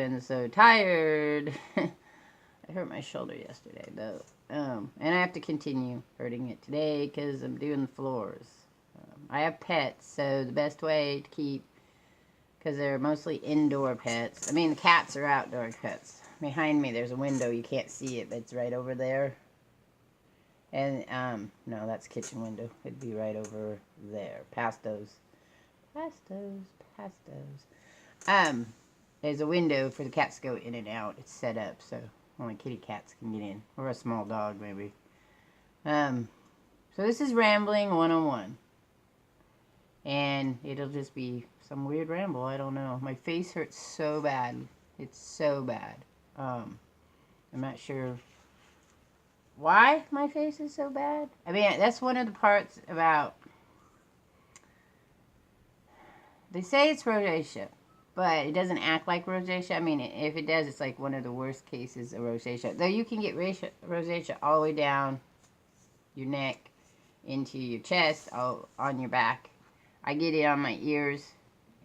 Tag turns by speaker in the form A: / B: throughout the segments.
A: been so tired. I hurt my shoulder yesterday, though. And I have to continue hurting it today because I'm doing the floors. I have pets, so the best way to keep, because they're mostly indoor pets. I mean, the cats are outdoor pets. Behind me, there's a window. You can't see it, but it's right over there. And, no, that's kitchen window. It'd be right over there. Past those. There's a window for the cats to go in and out. It's set up, so only kitty cats can get in. Or a small dog, maybe. So this is Rambling 101. And it'll just be some weird ramble. I don't know. My face hurts so bad. It's so bad. I'm not sure why my face is so bad. I mean, that's one of the parts about... They say it's rosacea, but it doesn't act like rosacea. I mean, if it does, it's like one of the worst cases of rosacea. Though you can get rosacea all the way down your neck, into your chest, all on your back. I get it on my ears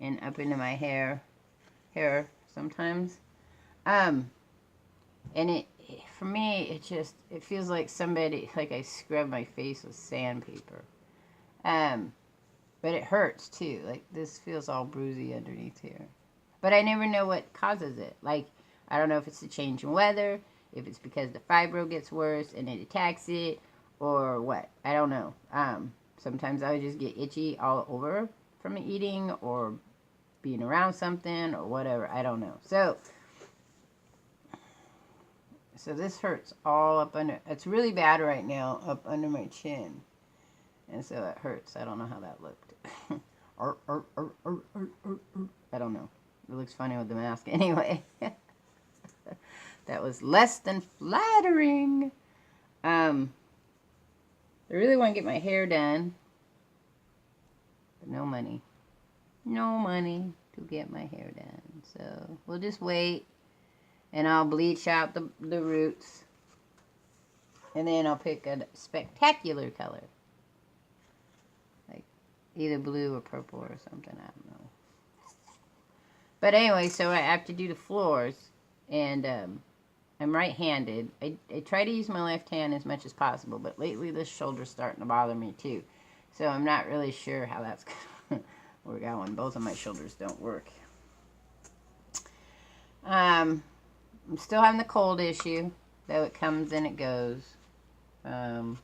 A: and up into my hair sometimes. And for me, it feels like like I scrubbed my face with sandpaper. But it hurts too. Like, this feels all bruisey underneath here. But I never know what causes it. Like, I don't know if it's the change in weather, if it's because the fibro gets worse and it attacks it, or what. I don't know. Sometimes I would just get itchy all over from eating or being around something or whatever. I don't know. So this hurts all up under. It's really bad right now up under my chin. And so it hurts. I don't know how that looked. I don't know. It looks funny with the mask anyway. That was less than flattering. I really want to get my hair done. But no money. No money to get my hair done. So we'll just wait. And I'll bleach out the roots. And then I'll pick a spectacular color. Like either blue or purple or something. I don't know. But anyway, so I have to do the floors. And I'm right-handed. I try to use my left hand as much as possible. But lately this shoulder's starting to bother me too. So I'm not really sure how that's going to work out when both of my shoulders don't work. I'm still having the cold issue, though it comes and it goes. I've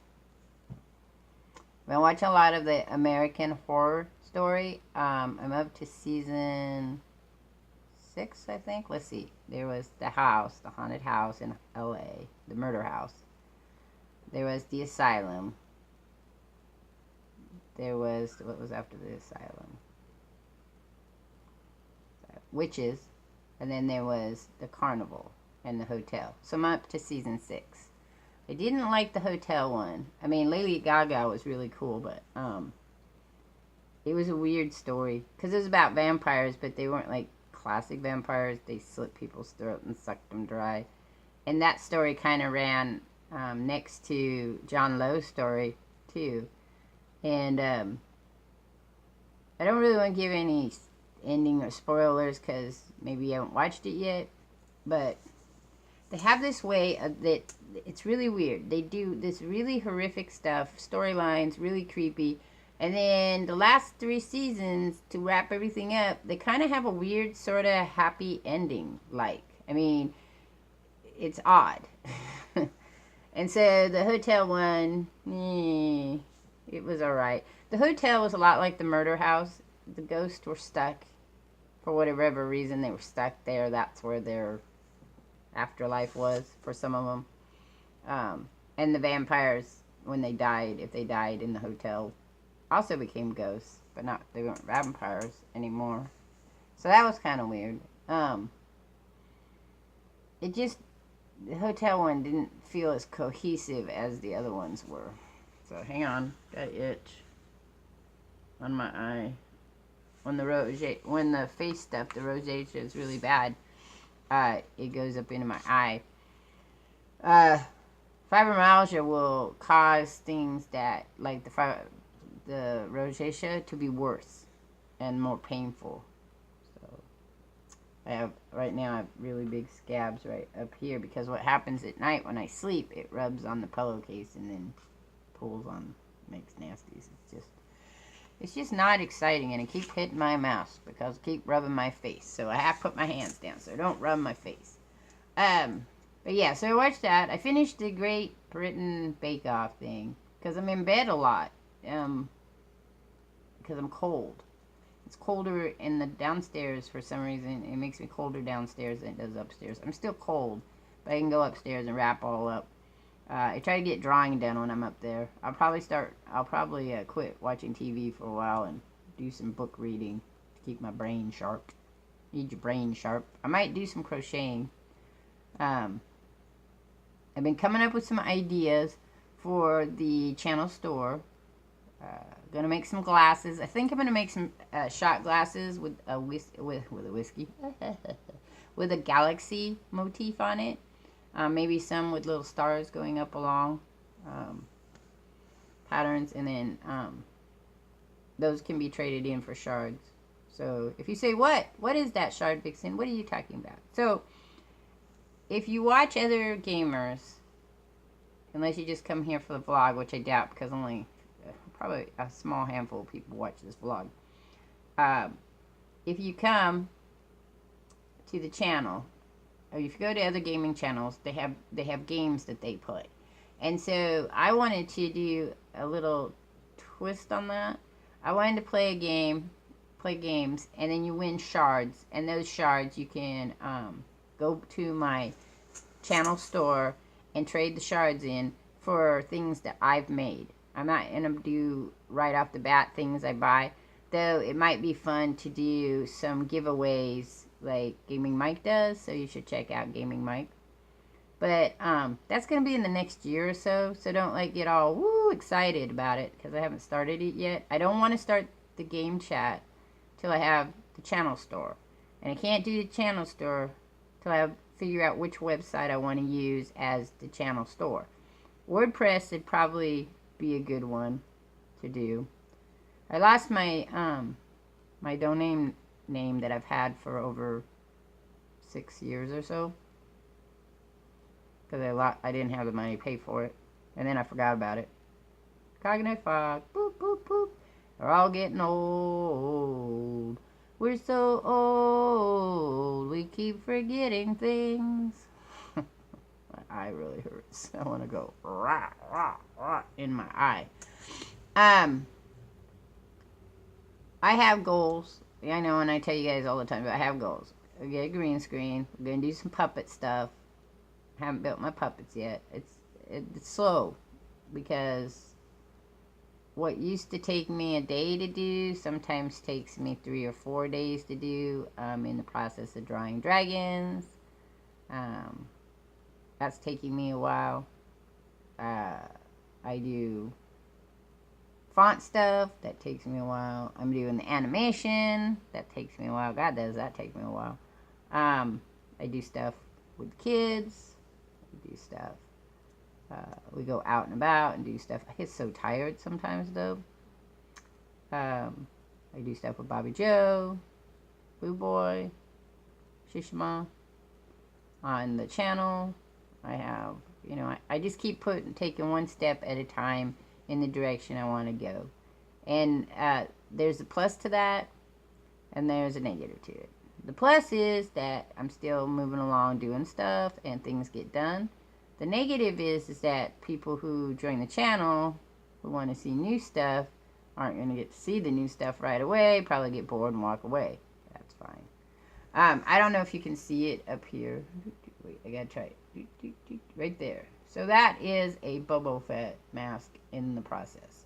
A: been watching a lot of the American Horror Story. I'm up to season 6, I think. Let's see. There was the house, the haunted house in L.A., the murder house. There was the asylum. There was, what was after the asylum? Witches. And then there was the carnival and the hotel. So I'm up to season 6. I didn't like the hotel one. I mean, Lady Gaga was really cool, but it was a weird story. Because it was about vampires, but they weren't like classic vampires. They slit people's throat and sucked them dry. And that story kind of ran next to John Lowe's story, too. And I don't really want to give any ending or spoilers because maybe you haven't watched it yet. But they have this way that it's really weird. They do this really horrific stuff, storylines, really creepy. And then the last 3 seasons, to wrap everything up, they kind of have a weird sort of happy ending. Like, I mean, it's odd. And so the hotel one, it was alright. The hotel was a lot like the murder house. The ghosts were stuck. For whatever reason, they were stuck there. That's where their afterlife was for some of them. And the vampires, when they died, if they died in the hotel, also became ghosts. But they weren't vampires anymore. So that was kind of weird. The hotel one didn't feel as cohesive as the other ones were. So hang on, got itch on my eye. When the face stuff, the rosacea is really bad, it goes up into my eye. Fibromyalgia will cause things that, like the rosacea, to be worse and more painful. So Right now I have really big scabs right up here because what happens at night when I sleep, it rubs on the pillowcase and then pulls on, makes nasties. It's just not exciting, and it keep hitting my mouth because I keep rubbing my face. So I have to put my hands down so don't rub my face. But yeah, so I watched that. I finished the Great Britain Bake Off thing because I'm in bed a lot. Because I'm cold. It's colder in the downstairs for some reason. It makes me colder downstairs than it does upstairs. I'm still cold, but I can go upstairs and wrap all up. I try to get drawing done when I'm up there. I'll probably quit watching TV for a while and do some book reading to keep my brain sharp. Need your brain sharp. I might do some crocheting. I've been coming up with some ideas for the channel store. Gonna make some glasses. I think I'm gonna make some shot glasses with a whiskey with a galaxy motif on it. Maybe some with little stars going up along patterns, and then those can be traded in for shards. So if you say, what is that, Shardvixen? What are you talking about? So if you watch other gamers, unless you just come here for the vlog, which I doubt because only probably a small handful of people watch this vlog. If you come to the channel, or if you go to other gaming channels, they have games that they play. And so I wanted to do a little twist on that. I wanted to play games, and then you win shards. And those shards you can go to my channel store and trade the shards in for things that I've made. I'm not going to do right off the bat things I buy, though it might be fun to do some giveaways like Gaming Mike does, so you should check out Gaming Mike. But that's going to be in the next year or so, so don't like get all woo excited about it because I haven't started it yet. I don't want to start the game chat till I have the channel store, and I can't do the channel store till I figure out which website I want to use as the channel store. WordPress would probably be a good one to do. I lost my my domain name that I've had for over 6 years or so because I didn't have the money to pay for it, and then I forgot about it. Cognitive fog, boop boop boop. We're all getting old. We're so old. We keep forgetting things. My eye really hurts. I want to go rah, rah, rah in my eye. I have goals. I know, and I tell you guys all the time, but I have goals. I get a green screen. I'm going to do some puppet stuff. I haven't built my puppets yet. It's slow because what used to take me a day to do sometimes takes me 3 or 4 days to do. I'm in the process of drawing dragons. That's taking me a while. I do font stuff. That takes me a while. I'm doing the animation. That takes me a while. God, does that take me a while. I do stuff with the kids. I do stuff. We go out and about and do stuff. I get so tired sometimes, though. I do stuff with Bobby Joe, Boo Boy, Shishma on the channel. I have, you know, I just keep taking one step at a time in the direction I want to go. And there's a plus to that, and there's a negative to it. The plus is that I'm still moving along doing stuff, and things get done. The negative is that people who join the channel, who want to see new stuff, aren't going to get to see the new stuff right away, probably get bored and walk away. That's fine. I don't know if you can see it up here. Wait, I gotta try it. Right there. So that is a Boba Fett mask in the process.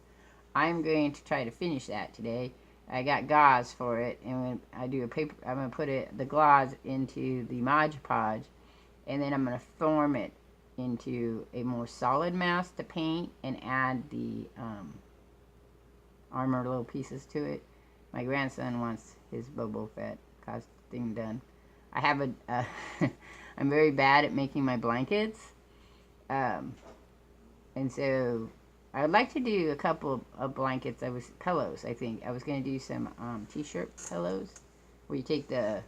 A: I'm going to try to finish that today. I got gauze for it, and when I do a paper, I'm going to put the gauze into the Mod Podge, and then I'm going to form it into a more solid mask to paint and add the armor little pieces to it. My grandson wants his Boba Fett costume done. I have I'm very bad at making my blankets, and so I would like to do a couple of blankets. Pillows, I think. I was going to do some t-shirt pillows where you take the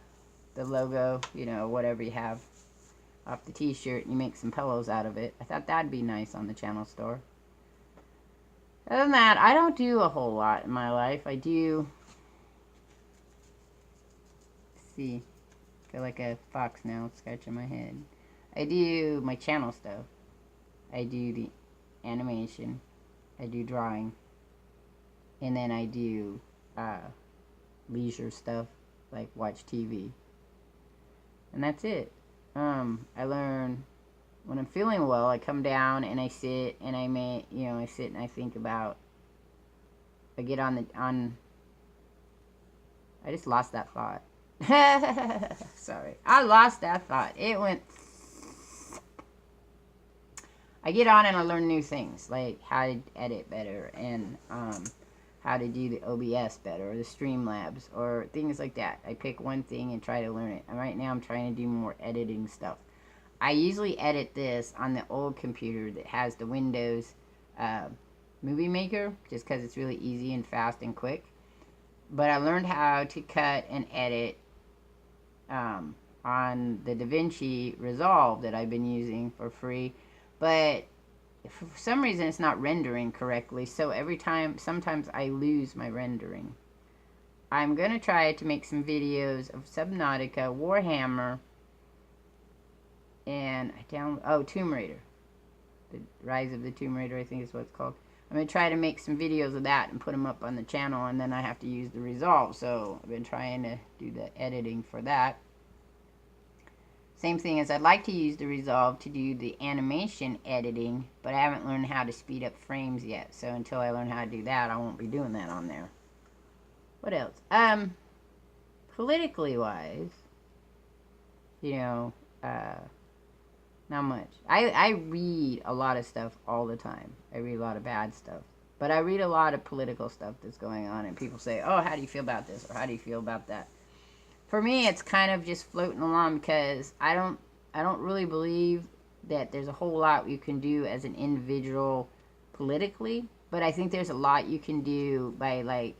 A: the logo, you know, whatever you have off the t-shirt, and you make some pillows out of it. I thought that'd be nice on the channel store. Other than that, I don't do a whole lot in my life. I do, see, feel like a fox now, scratching my head. I do my channel stuff. I do the animation. I do drawing. And then I do leisure stuff, like watch TV. And that's it. I learn when I'm feeling well, I come down and I sit and I sit and I think about, I get on I just lost that thought. Sorry. I lost that thought. It went, I get on and I learn new things, like how to edit better and how to do the OBS better, or the Streamlabs, or things like that. I pick one thing and try to learn it. And right now I'm trying to do more editing stuff. I usually edit this on the old computer that has the Windows Movie Maker, just because it's really easy and fast and quick. But I learned how to cut and edit on the DaVinci Resolve that I've been using for free. But for some reason it's not rendering correctly, so sometimes I lose my rendering. I'm going to try to make some videos of Subnautica, Warhammer, and Tomb Raider. The Rise of the Tomb Raider, I think is what it's called. I'm going to try to make some videos of that and put them up on the channel, and then I have to use the Resolve, so I've been trying to do the editing for that. Same thing as I'd like to use the Resolve to do the animation editing, but I haven't learned how to speed up frames yet. So until I learn how to do that, I won't be doing that on there. What else? Politically wise, you know, not much. I read a lot of stuff all the time. I read a lot of bad stuff. But I read a lot of political stuff that's going on, and people say, oh, how do you feel about this? Or how do you feel about that? For me, it's kind of just floating along, because I don't really believe that there's a whole lot you can do as an individual politically, but I think there's a lot you can do by, like,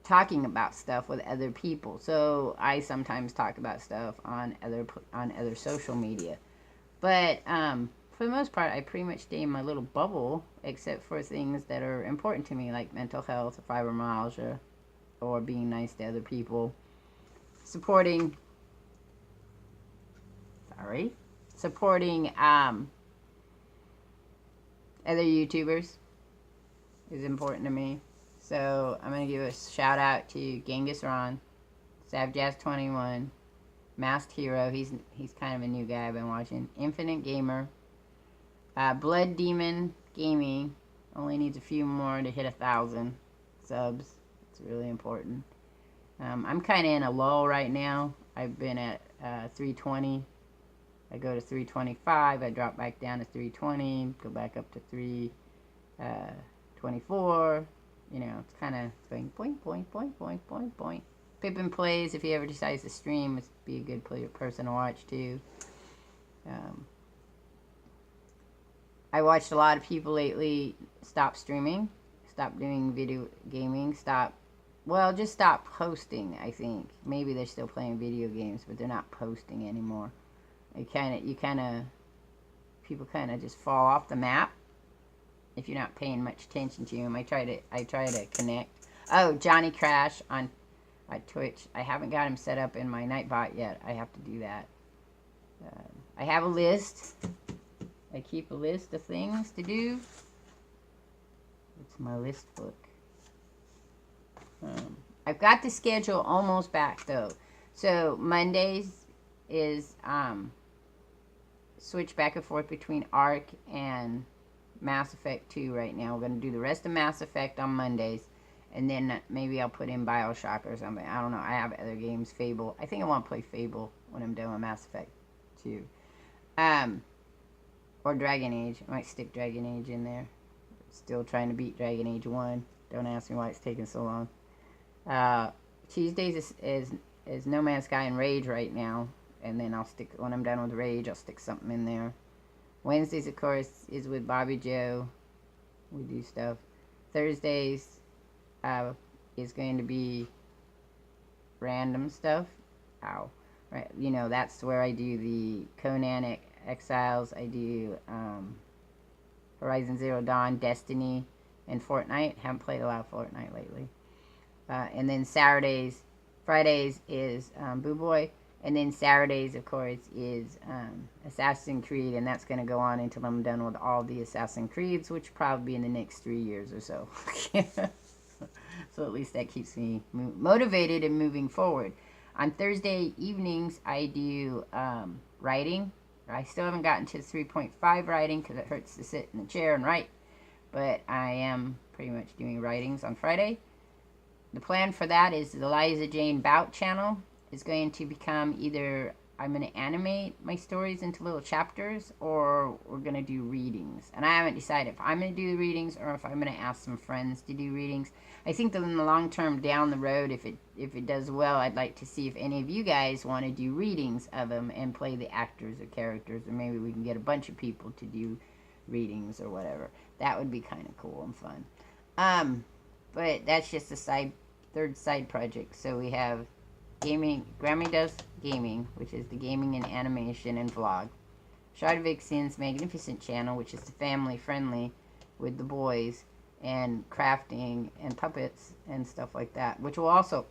A: talking about stuff with other people. So I sometimes talk about stuff on other social media, but for the most part, I pretty much stay in my little bubble, except for things that are important to me, like mental health, fibromyalgia, or being nice to other people. Supporting other YouTubers is important to me. So I'm going to give a shout out to Genghis Ron, SavJazz21, Masked Hero, he's kind of a new guy I've been watching, Infinite Gamer, Blood Demon Gaming, only needs a few more to hit 1,000 subs. It's really important. I'm kind of in a lull right now. I've been at 320. I go to 325. I drop back down to 320. Go back up to 324. You know, it's kind of going point, point, point, point, point, point. Pippin Plays, if he ever decides to stream, it's be a good person to watch too. I watched a lot of people lately stop streaming, stop doing video gaming, just stop posting, I think. Maybe they're still playing video games, but they're not posting anymore. People kind of just fall off the map if you're not paying much attention to them. I try to connect. Oh, Johnny Crash on Twitch. I haven't got him set up in my Nightbot yet. I have to do that. I have a list. I keep a list of things to do. It's my list book. I've got the schedule almost back though. So Mondays is switch back and forth between Ark and Mass Effect 2 right now. We're going to do the rest of Mass Effect on Mondays, and then maybe I'll put in BioShock or something. I don't know. I have other games, Fable. I think I want to play Fable when I'm done with Mass Effect 2. Or Dragon Age. I might stick Dragon Age in there. Still trying to beat Dragon Age 1. Don't ask me why it's taking so long. Tuesdays is No Man's Sky and Rage right now. And then when I'm done with Rage, I'll stick something in there. Wednesdays, of course, is with Bobby Joe. We do stuff. Thursdays is going to be random stuff. how. Right, you know, that's where I do the Conan Exiles. I do Horizon Zero Dawn, Destiny, and Fortnite. Haven't played a lot of Fortnite lately. And then Fridays is Boo Boy. And then Saturdays, of course, is Assassin's Creed. And that's going to go on until I'm done with all the Assassin's Creeds, which will probably be in the next 3 years or so. So at least that keeps me motivated and moving forward. On Thursday evenings, I do writing. I still haven't gotten to 3.5 writing because it hurts to sit in the chair and write. But I am pretty much doing writings on Friday. The plan for that is the Liza Jane Bout channel is going to become either I'm going to animate my stories into little chapters, or we're going to do readings. And I haven't decided if I'm going to do the readings or if I'm going to ask some friends to do readings. I think that in the long term, down the road, if it does well, I'd like to see if any of you guys want to do readings of them and play the actors or characters, or maybe we can get a bunch of people to do readings or whatever. That would be kind of cool and fun. But that's just a third side project. So we have gaming. Grammy does gaming, which is the gaming and animation and vlog. Shardvixen's Magnificent channel, which is the family friendly with the boys and crafting and puppets and stuff like that, which will also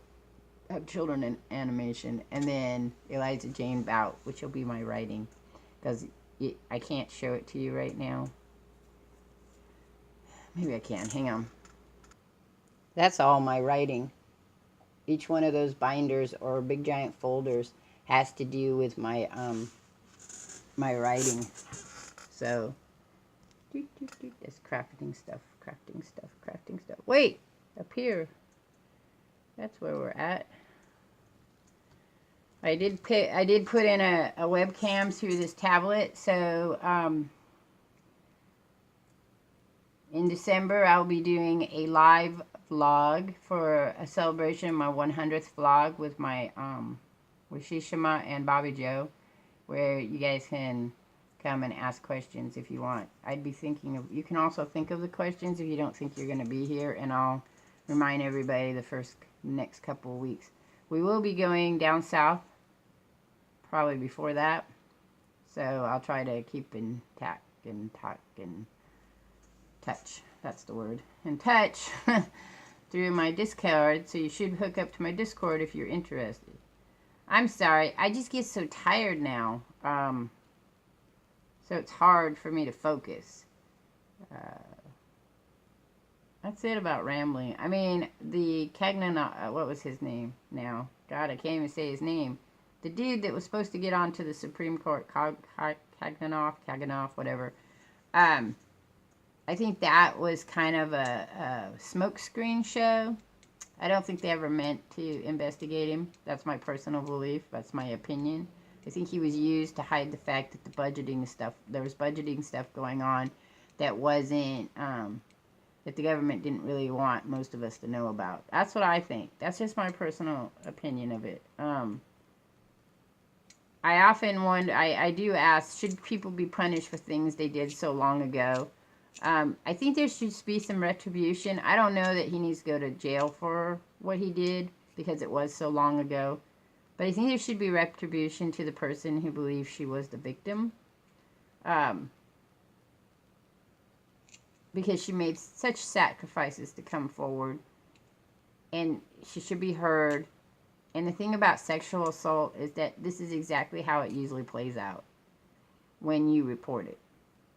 A: have children and animation. And then Eliza Jane Bout, which will be my writing, because I can't show it to you right now. Maybe I can. Hang on. That's all my writing. Each one of those binders or big giant folders has to do with my my writing. So that's crafting stuff. Wait, up here. That's where we're at. I did put in a webcam through this tablet. So in December, I'll be doing a live vlog for a celebration of my 100th vlog with my with Shishima and Bobby Joe, where you guys can come and ask questions if you want. I'd be thinking of, you can also think of the questions if you don't think you're going to be here, and I'll remind everybody the next couple of weeks. We will be going down south probably before that, so I'll try to keep in touch. That's the word. In touch through my Discord, so you should hook up to my Discord if you're interested. I'm sorry, I just get so tired now, so it's hard for me to focus. That's it about rambling. I mean, the Kagnan, what was his name now? God, I can't even say his name. The dude that was supposed to get onto the Supreme Court, Kaganoff, whatever. I think that was kind of a smokescreen show. I don't think they ever meant to investigate him. That's my personal belief. That's my opinion. I think he was used to hide the fact that there was budgeting stuff going on that wasn't, that the government didn't really want most of us to know about. That's what I think. That's just my personal opinion of it. I often wonder, I do ask, should people be punished for things they did so long ago? I think there should be some retribution. I don't know that he needs to go to jail for what he did, because it was so long ago. But I think there should be retribution to the person who believes she was the victim. Because she made such sacrifices to come forward. And she should be heard. And the thing about sexual assault is that this is exactly how it usually plays out when you report it.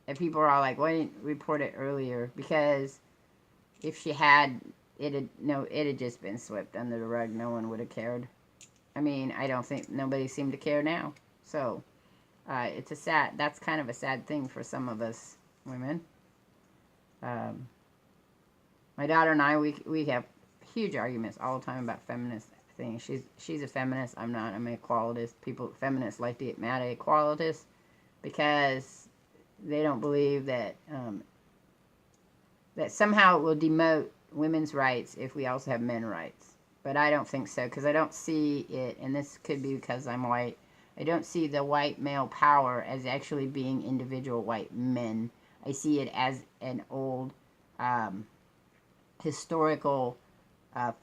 A: And people are all like, why didn't you report it earlier? Because if she had, it had just been swept under the rug. No one would have cared. I mean, I don't think nobody seemed to care now. So, that's kind of a sad thing for some of us women. My daughter and I, we have huge arguments all the time about feminist things. She's a feminist. I'm not. I'm an equalitist. Feminists like to get mad at equalitists because they don't believe that that somehow it will demote women's rights if we also have men's rights. But I don't think so, because I don't see it, and this could be because I'm white, I don't see the white male power as actually being individual white men. I see it as an old historical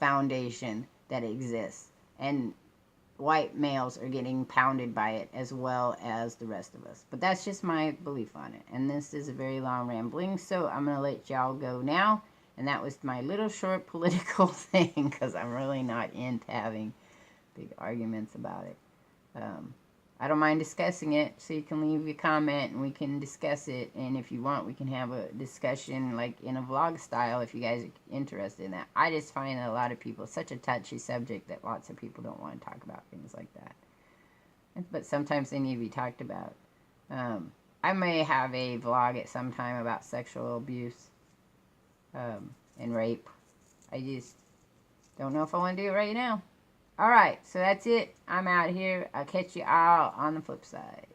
A: foundation that exists. And white males are getting pounded by it as well as the rest of us. But that's just my belief on it. And this is a very long rambling, so I'm going to let y'all go now. And that was my little short political thing, because I'm really not into having big arguments about it. I don't mind discussing it, so you can leave a comment and we can discuss it. And if you want, we can have a discussion like in a vlog style if you guys are interested in that. I just find that a lot of people, it's such a touchy subject that lots of people don't want to talk about things like that. But sometimes they need to be talked about. I may have a vlog at some time about sexual abuse and rape. I just don't know if I want to do it right now. Alright, so that's it. I'm out here. I'll catch you all on the flip side.